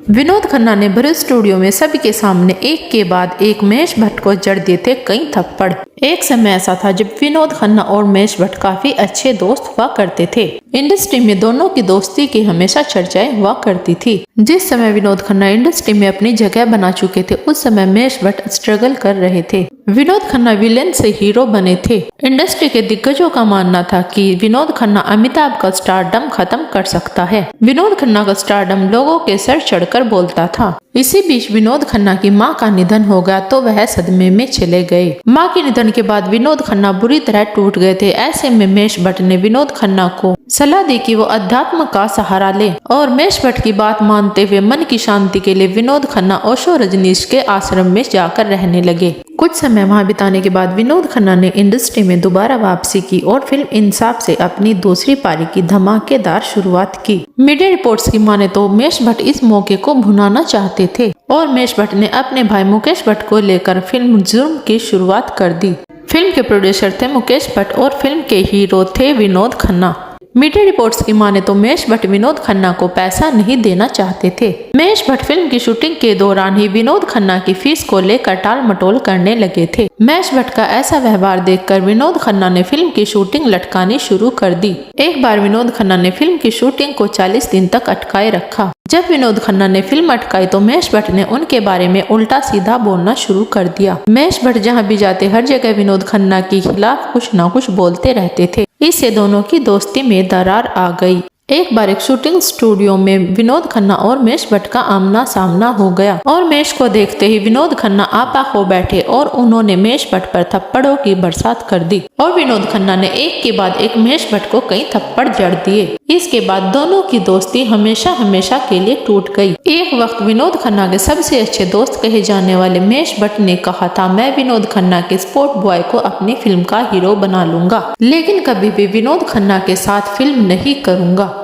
विनोद खन्ना ने भरूच स्टूडियो में सभी के सामने एक के बाद एक महेश भट्ट को जड़ दिए थे कई थप्पड़। एक समय ऐसा था जब विनोद खन्ना और महेश भट्ट काफी अच्छे दोस्त हुआ करते थे। इंडस्ट्री में दोनों की दोस्ती की हमेशा चर्चाएं हुआ करती थी। जिस समय विनोद खन्ना इंडस्ट्री में अपनी जगह बना चुके थे, उस समय महेश भट्ट स्ट्रगल कर रहे थे। विनोद खन्ना विलेन से हीरो बने थे। इंडस्ट्री के दिग्गजों का मानना था कि विनोद खन्ना अमिताभ का स्टारडम खत्म कर सकता है। विनोद खन्ना का स्टारडम लोगों के सर चढ़कर बोलता था। इसी बीच विनोद खन्ना की मां का निधन हो गया तो वह सदमे में चले गए। मां के निधन के बाद विनोद खन्ना बुरी तरह टूट गए थे। ऐसे में महेश भट्ट ने विनोद खन्ना को सलाह दी कि वो अध्यात्म का सहारा ले, और महेश भट्ट की बात मानते हुए मन की शांति के लिए विनोद खन्ना ओशो रजनीश के आश्रम में जाकर रहने लगे। कुछ समय वहां बिताने के बाद विनोद खन्ना ने इंडस्ट्री में दोबारा वापसी की और फिल्म इंसाफ से अपनी दूसरी पारी की धमाकेदार शुरुआत की। मीडिया रिपोर्ट्स की माने तो महेश भट्ट इस मौके को भुनाना चाहते थे और महेश भट्ट ने अपने भाई मुकेश भट्ट को लेकर फिल्म जुर्म की शुरुआत कर दी। फिल्म के प्रोड्यूसर थे मुकेश भट्ट और फिल्म के हीरो थे विनोद खन्ना। मीडिया रिपोर्ट्स की माने तो महेश भट्ट विनोद खन्ना को पैसा नहीं देना चाहते थे। महेश भट्ट फिल्म की शूटिंग के दौरान ही विनोद खन्ना की फीस को लेकर टाल मटोल करने लगे थे। महेश भट्ट का ऐसा व्यवहार देखकर विनोद खन्ना ने फिल्म की शूटिंग लटकानी शुरू कर दी। एक बार विनोद खन्ना ने फिल्म की शूटिंग को 40 दिन तक अटकाए रखा। जब विनोद खन्ना ने फिल्म अटकाई तो महेश भट्ट ने उनके बारे में उल्टा सीधा बोलना शुरू कर दिया। महेश भट्ट जहां भी जाते हर जगह विनोद खन्ना के खिलाफ कुछ न कुछ बोलते रहते थे। इससे दोनों की दोस्ती में दरार आ गई। एक बार एक शूटिंग स्टूडियो में विनोद खन्ना और महेश भट्ट का आमना सामना हो गया और महेश को देखते ही विनोद खन्ना आपा हो बैठे और उन्होंने महेश भट्ट पर थप्पड़ों की बरसात कर दी और विनोद खन्ना ने एक के बाद एक महेश भट्ट को कई थप्पड़ जड़ दिए। इसके बाद दोनों की दोस्ती हमेशा हमेशा के लिए टूट गई। एक वक्त विनोद खन्ना के सबसे अच्छे दोस्त कहे जाने वाले महेश भट्ट ने कहा था, मैं विनोद खन्ना के स्पोर्ट बॉय को अपनी फिल्म का हीरो बना लूंगा, लेकिन कभी भी विनोद खन्ना के साथ फिल्म नहीं करूंगा।